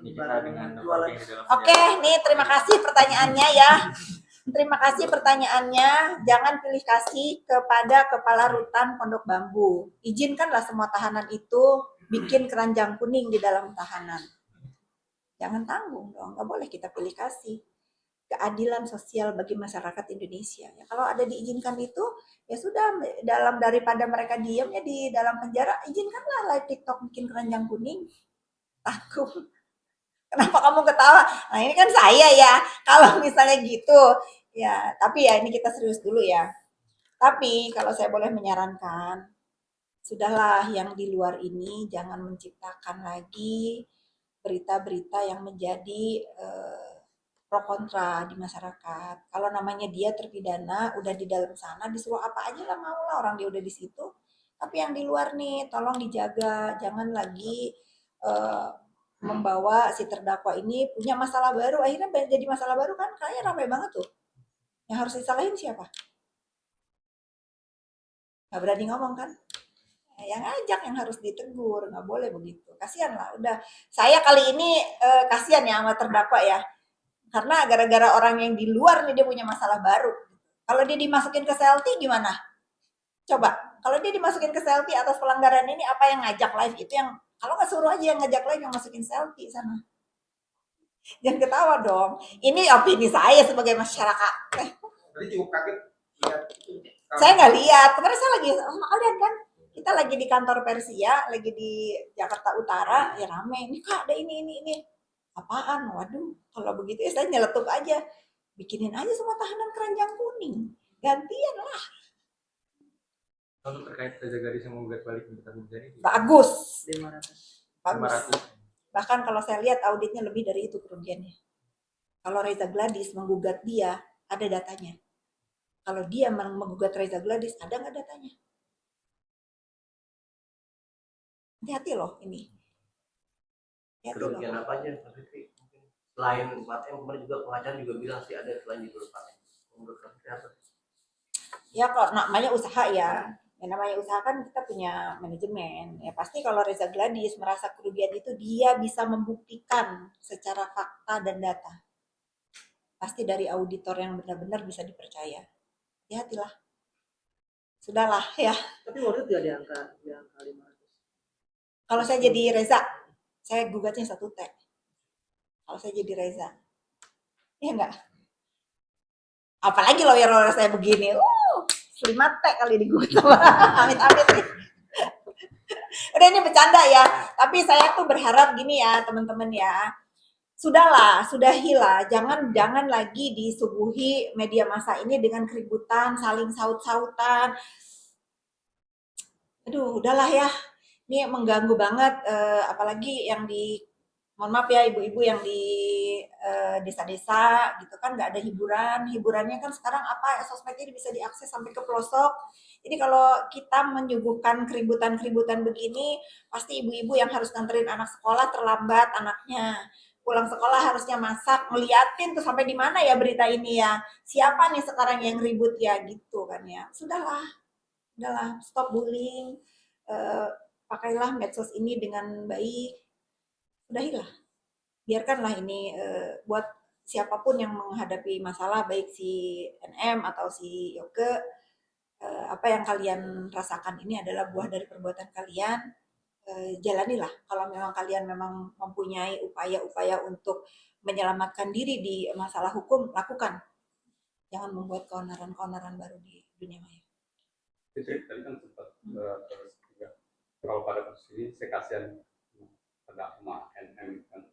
Nikita dengan jualan. di dalam Oke, nih terima kasih pertanyaannya ya. Terima kasih pertanyaannya. Jangan pilih kasih kepada kepala rutan Pondok Bambu. Izinkanlah semua tahanan itu bikin keranjang kuning di dalam tahanan. Jangan tanggung dong, nggak boleh kita pilih kasih. Keadilan sosial bagi masyarakat Indonesia. Ya, kalau ada diizinkan itu, ya sudah, dalam daripada mereka diam ya di dalam penjara, izinkanlah live TikTok bikin keranjang kuning. Takut. Kenapa kamu ketawa? Nah ini kan saya ya. Kalau misalnya gitu, ya. Tapi ya ini kita serius dulu ya. Tapi kalau saya boleh menyarankan, sudahlah yang di luar ini jangan menciptakan lagi berita-berita yang menjadi pro kontra di masyarakat. Kalau namanya dia terpidana, udah di dalam sana, disuruh apa aja lah mau lah, orang dia udah di situ. Tapi yang di luar nih, tolong dijaga, jangan lagi membawa si terdakwa ini punya masalah baru, akhirnya jadi masalah baru kan, kayaknya ramai banget tuh. Yang harus disalahin siapa? Gak berani ngomong kan? Yang ngajak yang harus ditegur, nggak boleh begitu. Kasihan lah, udah. Saya kali ini kasihan ya sama terdakwa ya, karena gara-gara orang yang di luar nih dia punya masalah baru. Kalau dia dimasukin ke selfie gimana? Coba, kalau dia dimasukin ke selfie atas pelanggaran ini, apa yang ngajak live itu yang, kalau nggak suruh aja yang ngajak live yang masukin selfie sana. Jangan ketawa dong. Ini opini saya sebagai masyarakat. Tadi cukup kaget lihat itu. Saya nggak lihat. Kemarin saya lagi sama kalian kan. Kita lagi di kantor Persia, lagi di Jakarta Utara, ya rame. Ini kak ada ini. Apaan? Waduh, kalau begitu ya saya nyeletuk aja. Bikinin aja semua tahanan keranjang kuning. Gantian lah. Kalau terkait Reza Gadis yang menggugat balik tuntutan jadi Bagus. 500. Bagus. Bahkan kalau saya lihat auditnya lebih dari itu kerugiannya. Kalau Reza Gladys menggugat dia, ada datanya. Kalau dia menggugat Reza Gladys, ada nggak datanya? Hati-hati loh ini. Kerugian apa aja Pak Fitri? Selain paten, kemarin juga pengacara juga bilang sih ada selain itu paten. Menurut Pak Fitri apa? Ya kalau namanya usaha ya. Yang namanya usaha kan kita punya manajemen. Ya pasti kalau Reza Gladys merasa kerugian itu dia bisa membuktikan secara fakta dan data. Pasti dari auditor yang benar-benar bisa dipercaya. Hati-hatilah. Sudahlah ya. Tapi waktu itu ya di angka 500. Kalau saya jadi Reza, saya gugatnya 1T. Kalau saya jadi Reza. Iya enggak? Apalagi lawyer saya begini. 5T kali digugat. Amit-amit nih. Udah ini bercanda ya. Tapi saya tuh berharap gini ya teman-teman ya. Sudahlah, sudahilah. Jangan lagi disuguhi media massa ini dengan keributan, saling saut-sautan. Aduh, udahlah ya. Ini mengganggu banget, apalagi yang di, mohon maaf ya ibu-ibu yang di desa-desa gitu kan, nggak ada hiburan. Hiburannya kan sekarang apa, sosmednya bisa diakses sampai ke pelosok. Jadi kalau kita menyuguhkan keributan-keributan begini, pasti ibu-ibu yang harus nganterin anak sekolah terlambat anaknya. Pulang sekolah harusnya masak, ngeliatin tuh sampai di mana ya berita ini ya. Siapa nih sekarang yang ribut ya gitu kan ya. Udahlah, stop bullying. Pakailah medsos ini dengan baik. Udahilah. Biarkanlah ini buat siapapun yang menghadapi masalah, baik si NM atau si Yoke, apa yang kalian rasakan ini adalah buah dari perbuatan kalian. Jalanilah. Kalau memang kalian memang mempunyai upaya-upaya untuk menyelamatkan diri di masalah hukum, lakukan. Jangan membuat keonaran-keonaran baru di dunia maya. Tadi kan sempat kalau pada kasus ini saya kasihan pada emak NM kan,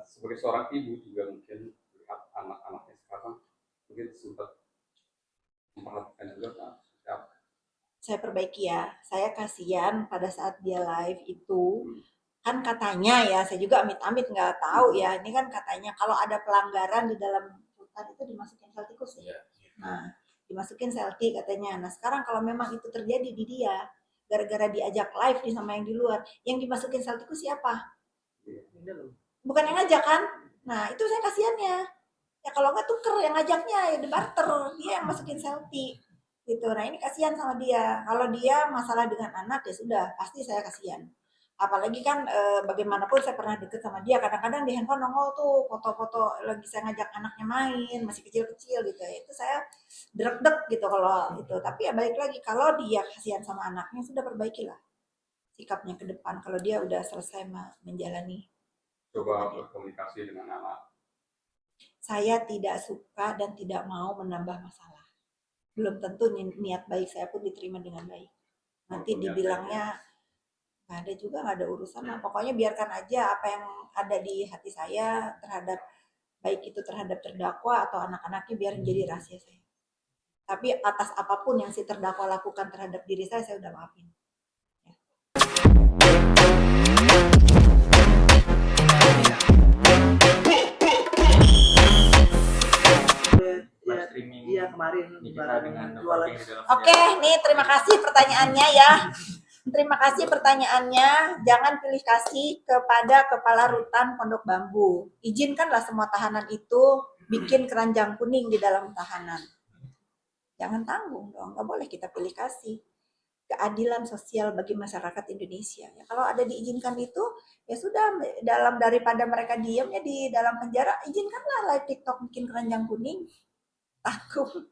sebagai seorang ibu juga mungkin lihat anak-anaknya sekarang mungkin sempat memperhatikan juga kan. Saya perbaiki ya, saya kasihan pada saat dia live itu kan katanya ya, saya juga amit-amit nggak tahu ya, ini kan katanya kalau ada pelanggaran di dalam hutan itu dimasukin sel tikus ya. Nah, dimasukin selfie katanya. Nah sekarang kalau memang itu terjadi di dia, gara-gara diajak live nih sama yang di luar, yang dimasukin sel tikus siapa? Bukan yang ngajak kan? Nah itu saya kasihannya. Ya kalau nggak tuker yang ngajaknya ya di barter, dia yang masukin selfie gitu. Nah ini kasihan sama dia. Kalau dia masalah dengan anak ya sudah, pasti saya kasihan. Apalagi kan bagaimanapun saya pernah deket sama dia, kadang-kadang di handphone nongol tuh foto-foto lagi saya ngajak anaknya main, masih kecil-kecil gitu ya. Itu saya drek-dek gitu kalau itu. Tapi ya balik lagi, kalau dia kasihan sama anaknya, sudah perbaikilah sikapnya ke depan kalau dia udah selesai menjalani. Coba berkomunikasi dengan anak. Saya tidak suka dan tidak mau menambah masalah. Belum tentu niat baik saya pun diterima dengan baik. Nanti dibilangnya nggak ada juga, nggak ada urusan lah. Pokoknya biarkan aja apa yang ada di hati saya terhadap, baik itu terhadap terdakwa atau anak-anaknya, biar jadi rahasia saya. Tapi atas apapun yang si terdakwa lakukan terhadap diri saya udah maafin. Live streaming Iya kemarin Nikita dengan jualan. Novel di dalam Oke, nih terima kasih pertanyaannya ya. Terima kasih pertanyaannya. Jangan pilih kasih kepada Kepala Rutan Pondok Bambu. Izinkanlah semua tahanan itu bikin keranjang kuning di dalam tahanan. Jangan tanggung dong, nggak boleh kita pilih kasih. Keadilan sosial bagi masyarakat Indonesia. Ya, kalau ada diizinkan itu, ya sudah, dalam daripada mereka diam ya di dalam penjara, izinkanlah live TikTok bikin keranjang kuning. Takut.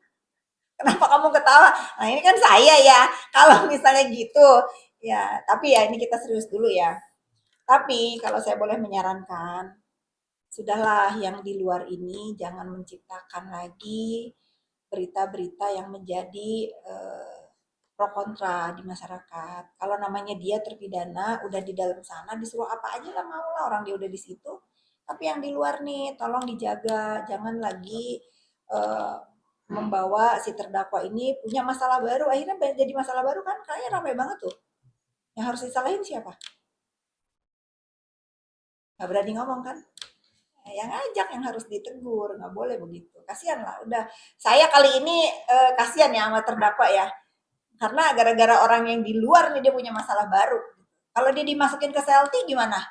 Kenapa kamu ketawa? Nah ini kan saya ya, kalau misalnya gitu, ya tapi ya ini kita serius dulu ya. Tapi kalau saya boleh menyarankan, sudahlah yang di luar ini jangan menciptakan lagi berita-berita yang menjadi pro kontra di masyarakat. Kalau namanya dia terpidana, udah di dalam sana, disuruh apa aja lah mau lah, orang dia udah di situ. Tapi yang di luar nih, tolong dijaga, jangan lagi membawa si terdakwa ini punya masalah baru, akhirnya jadi masalah baru kan, kayaknya ramai banget tuh. Yang harus disalahin siapa? Gak berani ngomong kan? Yang ngajak yang harus ditegur, nggak boleh begitu. Kasihan lah, udah. Saya kali ini kasihan ya sama terdakwa ya. Karena gara-gara orang yang di luar nih dia punya masalah baru. Kalau dia dimasukin ke selfie gimana?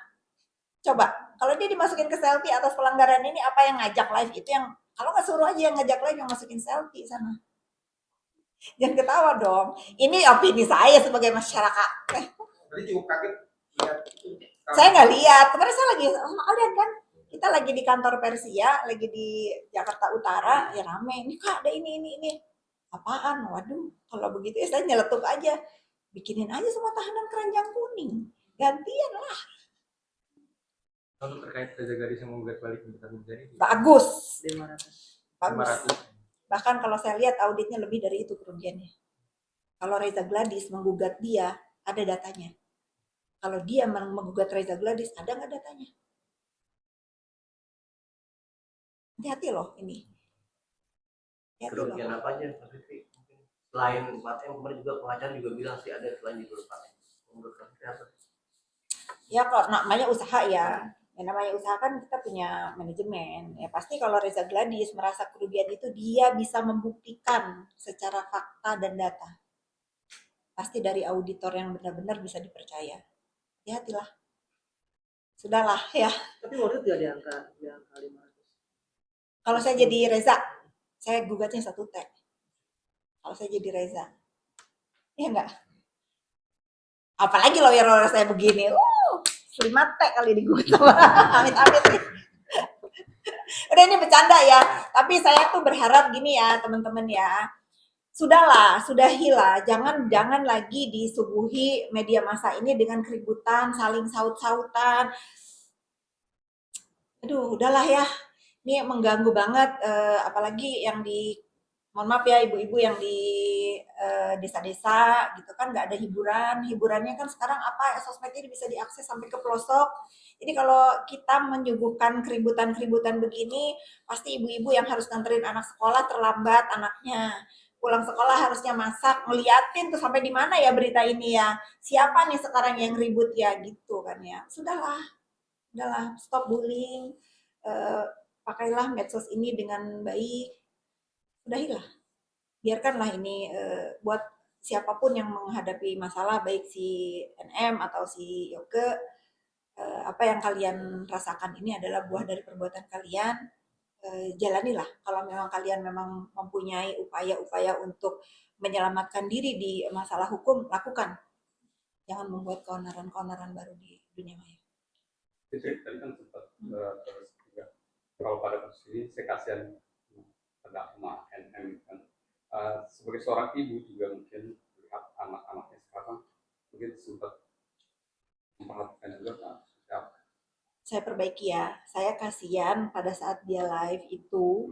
Coba, kalau dia dimasukin ke selfie atas pelanggaran ini, apa yang ngajak live itu yang, kalau nggak suruh aja yang ngajak live yang masukin selfie sana. Jangan ketawa dong. Ini opini saya sebagai masyarakat. Tadi cukup kaget lihat itu. Saya nggak lihat. Kemarin saya lagi sama kalian kan. Kita lagi di kantor Persia, lagi di Jakarta Utara, ya rame. Ini kak ada ini. Apaan? Waduh, kalau begitu ya saya nyeletuk aja. Bikinin aja semua tahanan keranjang kuning. Gantian lah. Untuk terkait Reza Gadis yang menggugat balik Nikita Mirzani itu Bagus. 500. Bagus. 500. Bahkan kalau saya lihat auditnya lebih dari itu kerugiannya. Kalau Reza Gladys menggugat dia, ada datanya. Kalau dia menggugat Reza Gladys, ada nggak datanya? Hati-hati loh ini. Kerugian apa aja Pak Fitri? Mungkin selain materi kemarin juga pengacara juga bilang sih ada selain di paten. Menurut Pak Fitri apa? Ya kalau namanya usaha ya. Yang namanya usaha kan kita punya manajemen. Ya pasti kalau Reza Gladys merasa kerugian itu dia bisa membuktikan secara fakta dan data. Pasti dari auditor yang benar-benar bisa dipercaya. Hati-hatilah. Sudahlah ya. Tapi waktu itu di angka 500. Kalau saya jadi Reza, saya gugatnya 1 T. Kalau saya jadi Reza. Iya enggak? Apalagi lawyer saya begini. 5 T kali digugat sama amit-amit nih. Udah ini bercanda ya. Tapi saya tuh berharap gini ya teman-teman ya. Sudahlah, sudahilah. Jangan lagi disuguhi media massa ini dengan keributan, saling saut-sautan. Aduh, udahlah ya. Ini mengganggu banget, apalagi yang di, mohon maaf ya ibu-ibu yang di desa-desa gitu kan, nggak ada hiburan. Hiburannya kan sekarang apa, sosmed ini bisa diakses sampai ke pelosok. Jadi kalau kita menyuguhkan keributan-keributan begini, pasti ibu-ibu yang harus nganterin anak sekolah terlambat anaknya. Pulang sekolah harusnya masak, ngeliatin tuh sampai di mana ya berita ini ya. Siapa nih sekarang yang ribut ya gitu kan ya. Udahlah, stop bullying. Pakailah medsos ini dengan baik, udahilah, biarkanlah ini buat siapapun yang menghadapi masalah, baik si NM atau si Yoke, apa yang kalian rasakan ini adalah buah dari perbuatan kalian, jalanilah. Kalau memang kalian memang mempunyai upaya-upaya untuk menyelamatkan diri di masalah hukum, lakukan. Jangan membuat keonaran-keonaran baru di dunia maya. Fitri tadi kan sempat terus juga kalau pada kasus ini saya kasihan terdakwa NM kan. Sebagai seorang ibu juga mungkin melihat anak-anaknya sekarang mungkin sempat memperhatikan juga kan. Saya perbaiki ya, saya kasihan pada saat dia live itu,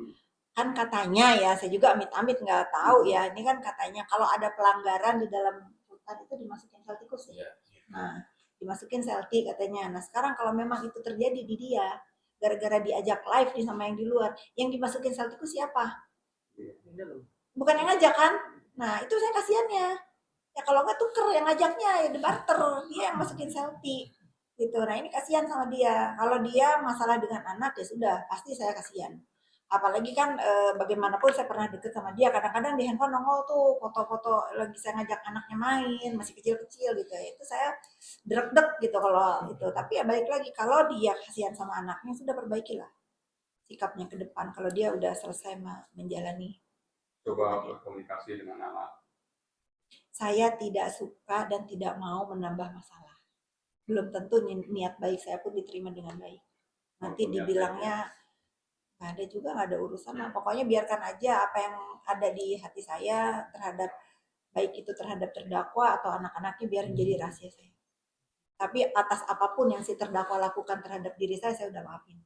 kan katanya ya, saya juga amit-amit nggak tahu ya, ini kan katanya kalau ada pelanggaran di dalam hutan itu dimasukin sel tikus ya. Nah, dimasukin sel T katanya. Nah, sekarang kalau memang itu terjadi di dia, gara-gara diajak live nih sama yang di luar, yang dimasukin sel tikus siapa? Bukan yang ngajak kan? Nah, itu saya kasihannya. Ya kalau nggak tuker yang ngajaknya, ya di barter, dia yang masukin selfie gitu. Nah ini kasihan sama dia. Kalau dia masalah dengan anak ya sudah pasti saya kasihan. Apalagi kan bagaimanapun saya pernah deket sama dia. Kadang-kadang di handphone nongol tuh foto-foto lagi saya ngajak anaknya main masih kecil-kecil gitu. Itu saya deg-deg gitu kalau itu. Tapi ya balik lagi kalau dia kasihan sama anaknya sudah perbaikilah sikapnya ke depan. Kalau dia udah selesai menjalani. Coba berkomunikasi dengan anak. Saya tidak suka dan tidak mau menambah masalah. Belum tentu niat baik saya pun diterima dengan baik. Nanti dibilangnya nggak ada juga, nggak ada urusan. Nah, pokoknya biarkan aja apa yang ada di hati saya terhadap baik itu terhadap terdakwa atau anak-anaknya biar jadi rahasia saya. Tapi atas apapun yang si terdakwa lakukan terhadap diri saya udah maafin.